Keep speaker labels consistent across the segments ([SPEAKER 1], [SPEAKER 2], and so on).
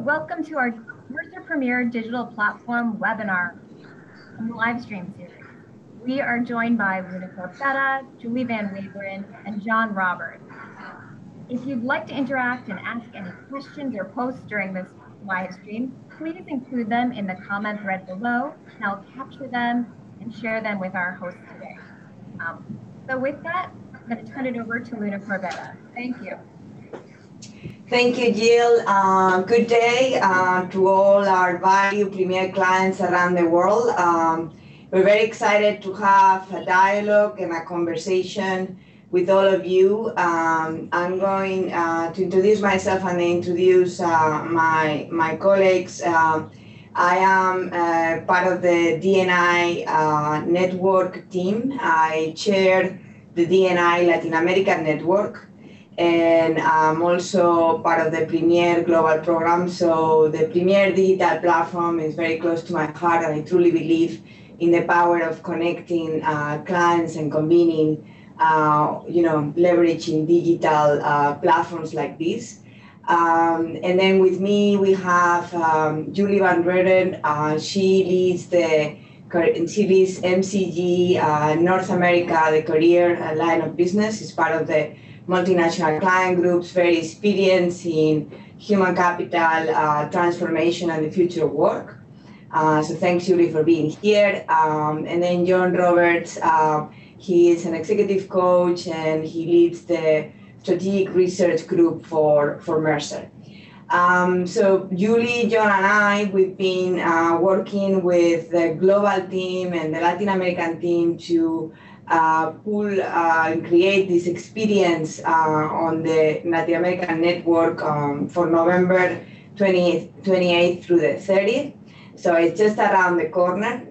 [SPEAKER 1] welcome to our Mercer Premier Digital Platform webinar and live stream series. We are joined by Luna Corbetta, Julie Van Waveren, and John Roberts. If you'd like to interact and ask any questions or posts during this live stream, please include them in the comment thread below, and I'll capture them and share them with our host today. So with that, I'm going to turn it over to Luna Corbetta. Thank you.
[SPEAKER 2] Thank you, Jill. Good day to all our value Premier clients around the world. We're very excited to have a dialogue and a conversation with all of you. I'm going to introduce myself and then introduce my colleagues. I am part of the DNI network team. I chair the DNI Latin American network, and I'm also part of the Premier Global Program. So the Premier Digital Platform is very close to my heart, and I truly believe in the power of connecting clients and convening, leveraging digital platforms like this. And then with me, we have Julie Van Waveren. She leads MCG North America, the career line of business. Is part of the multinational client groups, very experienced in human capital transformation and the future of work. So thanks, Julie, for being here. And then John Roberts, he is an executive coach and he leads the strategic research group for Mercer. So Julie, John, and I, we've been working with the global team and the Latin American team to pull and create this experience on the Latin American network for November 28th through the 30th. So it's just around the corner.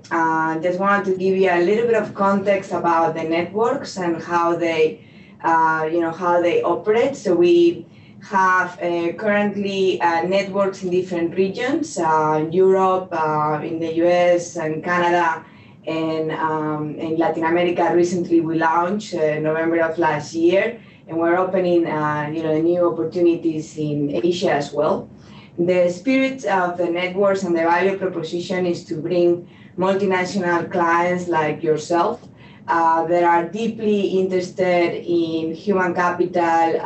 [SPEAKER 2] Just wanted to give you a little bit of context about the networks and how they, how they operate. So we have currently networks in different regions, Europe, in the US and Canada, and in Latin America. Recently we launched November of last year, and we're opening new opportunities in Asia as well. The spirit of the networks and the value proposition is to bring multinational clients like yourself that are deeply interested in human capital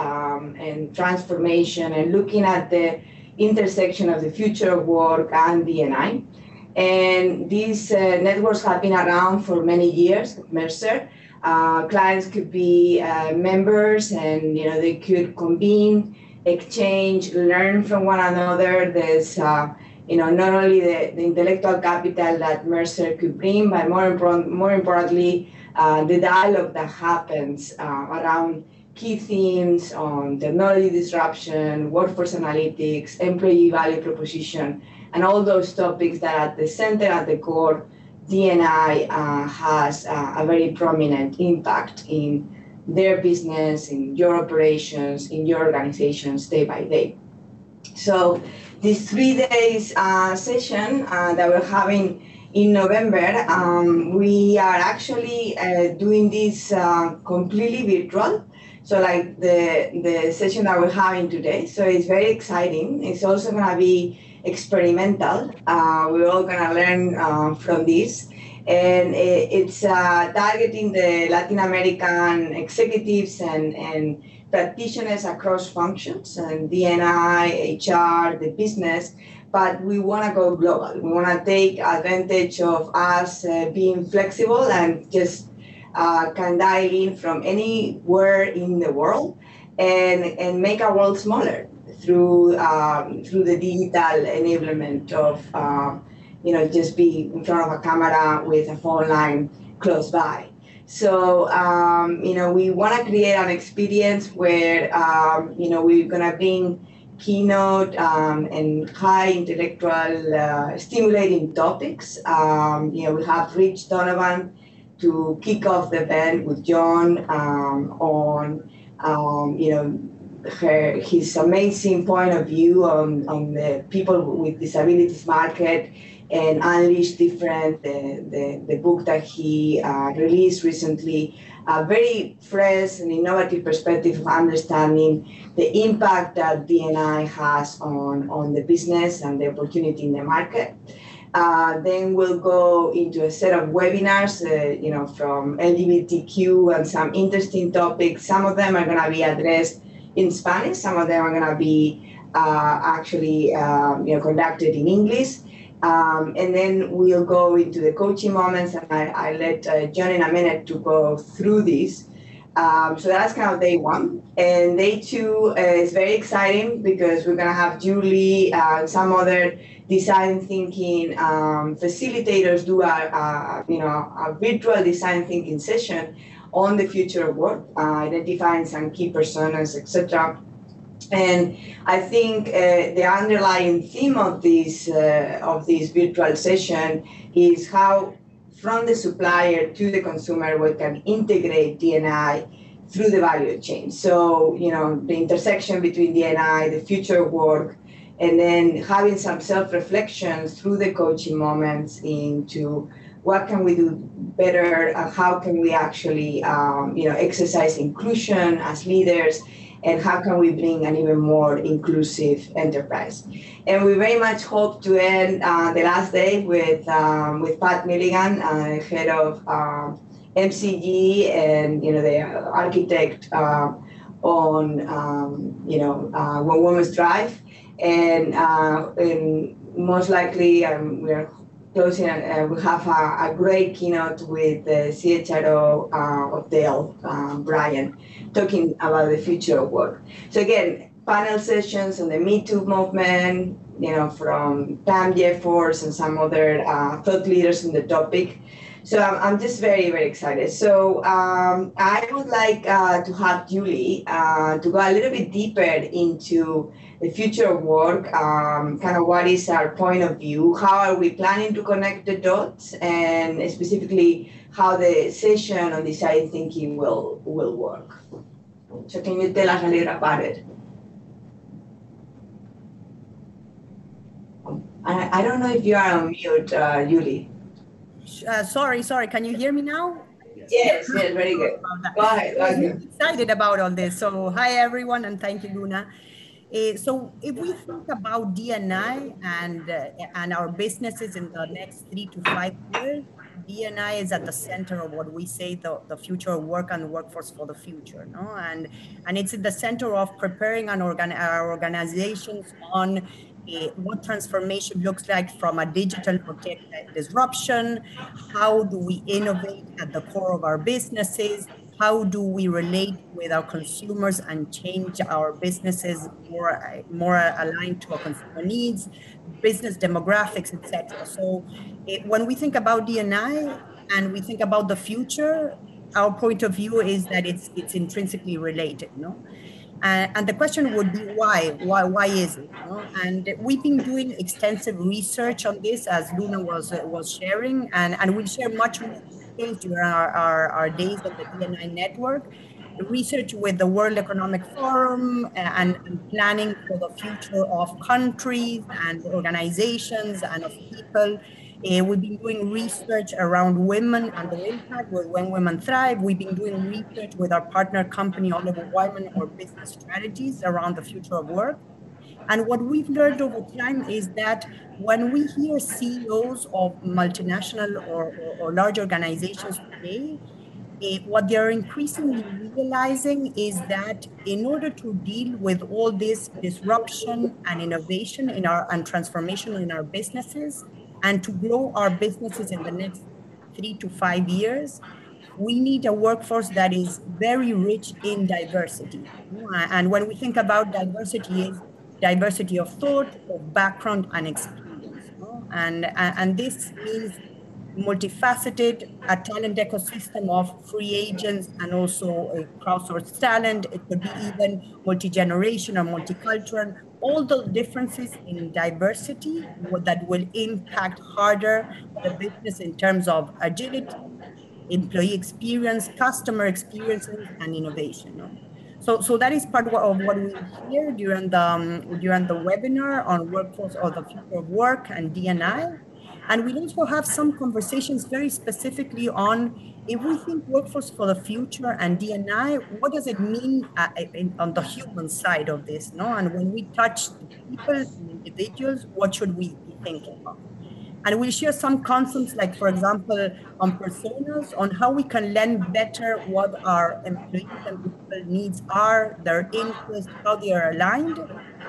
[SPEAKER 2] and transformation and looking at the intersection of the future of work and D&I. And these networks have been around for many years at Mercer. Clients could be members, and they could convene, exchange, learn from one another. There's not only the intellectual capital that Mercer could bring, but more importantly, the dialogue that happens around key themes on technology disruption, workforce analytics, employee value proposition, and all those topics that at the center, at the core, D&I has a very prominent impact in their business, in your operations, in your organizations day by day. So this 3 days session that we're having in November, we are actually doing this completely virtual. So like the session that we're having today. So it's very exciting. It's also gonna be experimental. We're all gonna learn from this. And it's targeting the Latin American executives and practitioners across functions, and D&I, HR, the business, but we wanna go global. We wanna take advantage of us being flexible and just can dial in from anywhere in the world and make our world smaller through the digital enablement of just be in front of a camera with a phone line close by. So we want to create an experience where we're gonna bring keynote and high intellectual stimulating topics. We have Rich Donovan to kick off the event with John on his amazing point of view on the people with disabilities market and Unleash Different, the book that he released recently, a very fresh and innovative perspective of understanding the impact that D&I has on the business and the opportunity in the market. Then we'll go into a set of webinars, from LGBTQ and some interesting topics. Some of them are going to be addressed in Spanish. Some of them are going to be conducted in English. And then we'll go into the coaching moments, and I let John in a minute to go through this. So that's kind of day one. And day two is very exciting because we're going to have Julie and some other design thinking facilitators do a virtual design thinking session on the future of work, identifying some key personas, etc. And I think the underlying theme of this virtual session is how, from the supplier to the consumer, we can integrate D&I through the value chain. So, the intersection between D&I, the future of work, and then having some self-reflection through the coaching moments into what can we do better, how can we actually, exercise inclusion as leaders, and how can we bring an even more inclusive enterprise. And we very much hope to end the last day with Pat Milligan, head of MCG, and the architect on When Women Thrive, and most likely we're closing, and we have a great keynote with the CHRO of Dell, Brian, talking about the future of work. So again, panel sessions on the Me Too movement, from Pam Jeffers and some other thought leaders on the topic. So I'm just very, very excited. So I would like to have Julie to go a little bit deeper into the future of work, kind of what is our point of view, how are we planning to connect the dots, and specifically how the session on design thinking will work. So can you tell us a little about it? I don't know if you are on mute, Julie.
[SPEAKER 3] Sorry. Can you hear me now?
[SPEAKER 2] Yes, very good. Go ahead.
[SPEAKER 3] I'm excited about all this. So hi, everyone, and thank you, Luna. So if we think about D&I and our businesses in the next 3 to 5 years, D&I is at the center of what we say the future of work and workforce for the future, no? And it's in the center of preparing our organizations on what transformation looks like from a digital disruption. How do we innovate at the core of our businesses? How do we relate with our consumers and change our businesses more aligned to our consumer needs, business demographics, etc. So when we think about D&I and we think about the future, our point of view is that it's intrinsically related, no? And the question would be why? Why is it? No? And we've been doing extensive research on this, as Luna was sharing, and we'll share much more details during our days of the D&I network. Research with the World Economic Forum and planning for the future of countries and organizations and of people. We've been doing research around women and their impact with When Women Thrive. We've been doing research with our partner company, Oliver Wyman, or business strategies around the future of work. And what we've learned over time is that when we hear CEOs of multinational or large organizations today, what they're increasingly realizing is that in order to deal with all this disruption and innovation and transformation in our businesses, and to grow our businesses in the next 3 to 5 years, we need a workforce that is very rich in diversity. And when we think about diversity, it's diversity of thought, of background, and experience. And this means multifaceted, a talent ecosystem of free agents and also a crowdsourced talent. It could be even multi-generation or multicultural. All the differences in diversity that will impact harder the business in terms of agility, employee experience, customer experiences, and innovation. So that is part of what we hear during the webinar on workforce or the future of work and D&I. And we also have some conversations very specifically on, if we think workforce for the future and D&I, what does it mean on the human side of this? No? And when we touch the people and individuals, what should we be thinking of? And we'll share some concepts, like, for example, on personas, on how we can learn better what our employees and people needs are, their interests, how they are aligned,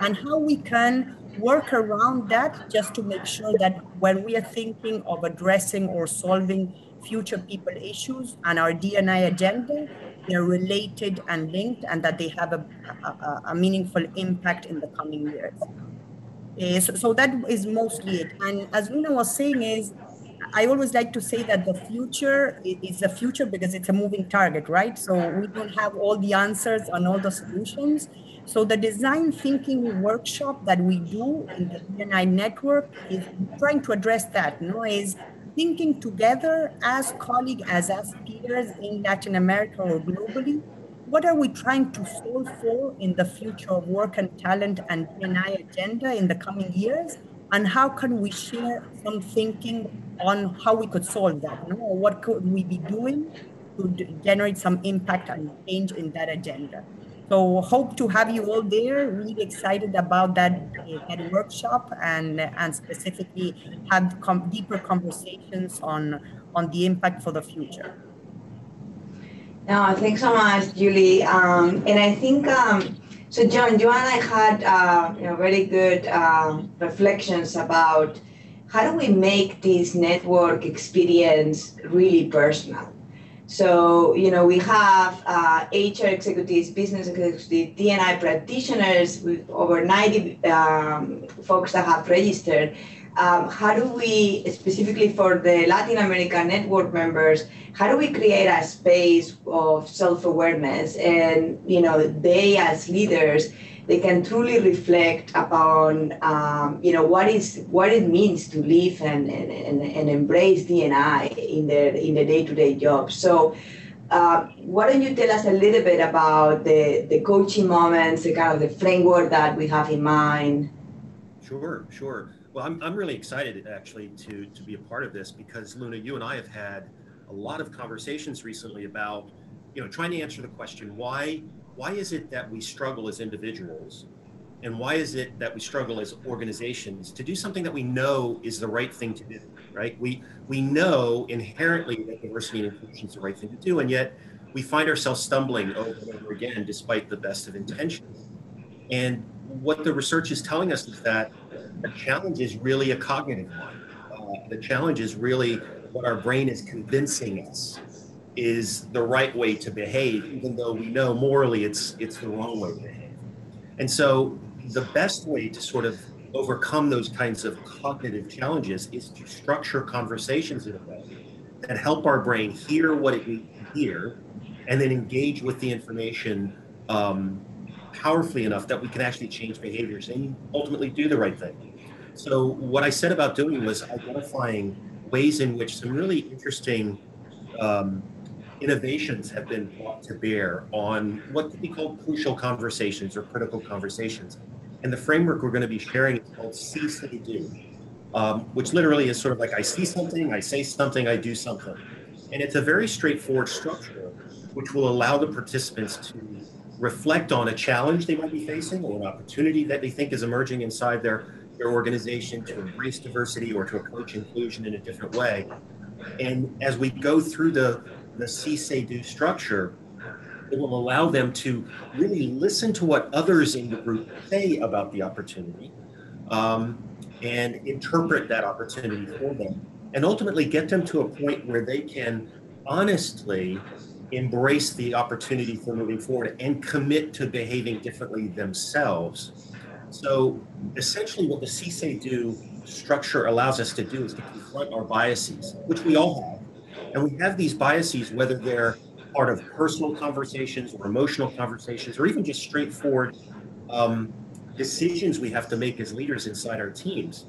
[SPEAKER 3] and how we can work around that just to make sure that when we are thinking of addressing or solving future people issues and our D&I agenda, they're related and linked, and that they have a meaningful impact in the coming years. So that is mostly it. And as Luna was saying, I always like to say that the future is the future because it's a moving target, right? So we don't have all the answers and all the solutions. So the design thinking workshop that we do in the D&I network is trying to address that, is thinking together as colleagues, as peers in Latin America or globally. What are we trying to solve for in the future of work and talent and D&I agenda in the coming years? And how can we share some thinking on how we could solve that? Or what could we be doing to generate some impact and change in that agenda? So hope to have you all there, really excited about that workshop and specifically have deeper conversations on the impact for the future.
[SPEAKER 2] No, thanks so much, Julie. And I think, so John, you and I had very good reflections about how do we make this network experience really personal. So, we have HR executives, business executives, D&I practitioners with over 90 folks that have registered. How do we, specifically for the Latin American network members, how do we create a space of self-awareness and, they as leaders, they can truly reflect upon, what it means to live and embrace D&I in their day-to-day jobs. So why don't you tell us a little bit about the coaching moments, the kind of the framework that we have in mind?
[SPEAKER 4] Sure. Well, I'm really excited actually to be a part of this because Luna, you and I have had a lot of conversations recently about, trying to answer the question, why is it that we struggle as individuals and why is it that we struggle as organizations to do something that we know is the right thing to do, right? We know inherently that diversity and inclusion is the right thing to do, and yet we find ourselves stumbling over and over again despite the best of intentions. And what the research is telling us is that the challenge is really a cognitive one. The challenge is really what our brain is convincing us is the right way to behave, even though we know morally it's the wrong way to behave. And so the best way to sort of overcome those kinds of cognitive challenges is to structure conversations in a way that help our brain hear what it needs to hear and then engage with the information powerfully enough that we can actually change behaviors and ultimately do the right thing. So what I said about doing was identifying ways in which some really interesting innovations have been brought to bear on what could be called crucial conversations or critical conversations. And the framework we're going to be sharing is called See, Say, Do, which literally is sort of like I see something, I say something, I do something. And it's a very straightforward structure, which will allow the participants to reflect on a challenge they might be facing or an opportunity that they think is emerging inside their organization to embrace diversity or to approach inclusion in a different way. And as we go through the See, Say, Do structure, it will allow them to really listen to what others in the group say about the opportunity and interpret that opportunity for them, and ultimately get them to a point where they can honestly embrace the opportunity for moving forward and commit to behaving differently themselves. So essentially what the See, Say, Do structure allows us to do is to confront our biases, which we all have. And we have these biases, whether they're part of personal conversations or emotional conversations, or even just straightforward decisions we have to make as leaders inside our teams.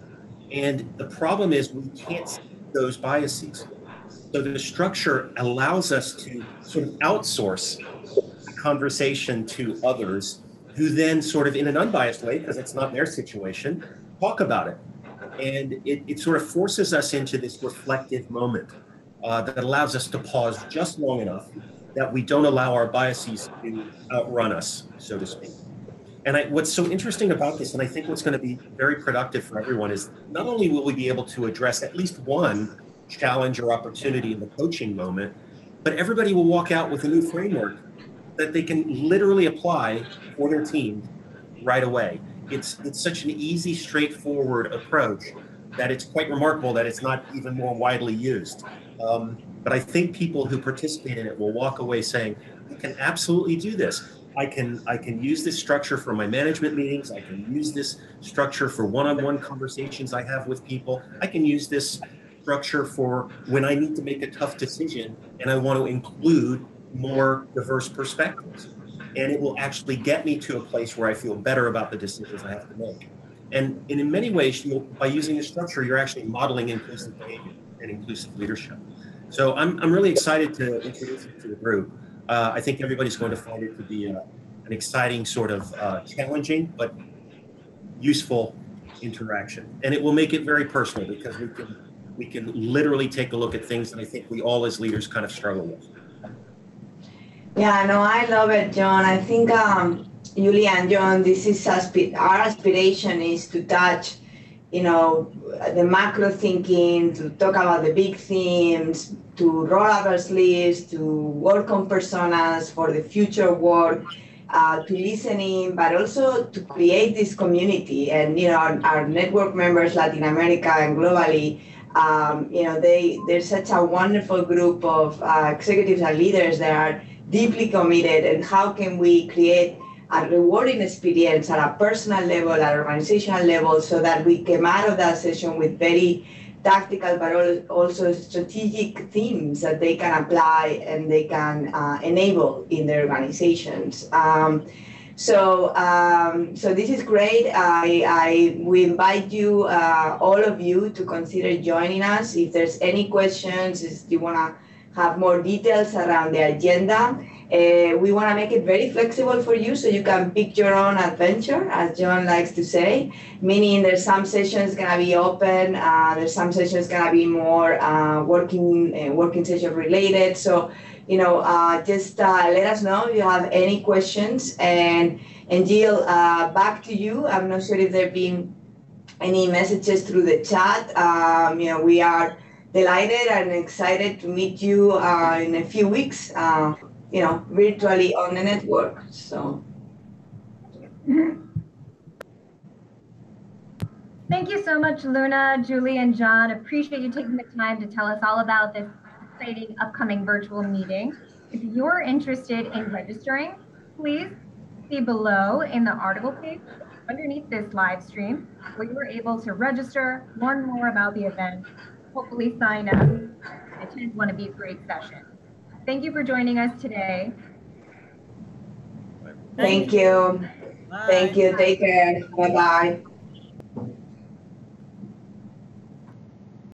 [SPEAKER 4] And the problem is we can't see those biases. So the structure allows us to sort of outsource conversation to others who then sort of in an unbiased way, because it's not their situation, talk about it. And it sort of forces us into this reflective moment that allows us to pause just long enough that we don't allow our biases to outrun us, so to speak. And what's so interesting about this, and I think what's going to be very productive for everyone, is not only will we be able to address at least one challenge or opportunity in the coaching moment, but everybody will walk out with a new framework that they can literally apply for their team right away. It's such an easy, straightforward approach that it's quite remarkable that it's not even more widely used. But I think people who participate in it will walk away saying, I can absolutely do this. I can use this structure for my management meetings. I can use this structure for one-on-one conversations I have with people. I can use this structure for when I need to make a tough decision and I want to include more diverse perspectives. And it will actually get me to a place where I feel better about the decisions I have to make. And in many ways, by using this structure, you're actually modeling inclusive behavior and inclusive leadership. So I'm really excited to introduce you to the group. I think everybody's going to find it to be an exciting sort of challenging but useful interaction. And it will make it very personal because we can literally take a look at things that I think we all as leaders kind of struggle with.
[SPEAKER 2] Yeah, no, I love it, John. I think, Julie and John, this is our aspiration is to touch, the macro thinking, to talk about the big themes, to roll up our sleeves, to work on personas for the future work, to listen in, but also to create this community. And, our network members, Latin America and globally, they're such a wonderful group of executives and leaders that are deeply committed. And how can we create a rewarding experience at a personal level, at an organizational level, so that we came out of that session with very tactical but also strategic themes that they can apply and they can enable in their organizations. So this is great. We invite you, all of you, to consider joining us. If there's any questions, if you want to have more details around the agenda, we want to make it very flexible for you so you can pick your own adventure, as John likes to say, meaning there's some sessions going to be open, there's some sessions going to be more working session related. So, just let us know if you have any questions. And Jill, back to you. I'm not sure if there have been any messages through the chat. We are delighted and excited to meet you in a few weeks. Virtually on the network. So.
[SPEAKER 1] Thank you so much, Luna, Julie, and John. Appreciate you taking the time to tell us all about this exciting upcoming virtual meeting. If you're interested in registering, please see below in the article page underneath this live stream, where you were able to register, learn more about the event, hopefully sign up, and attend one of these great sessions. Thank you for joining us today.
[SPEAKER 2] Thank you.
[SPEAKER 3] Bye.
[SPEAKER 2] Thank you. Take care. Bye-bye.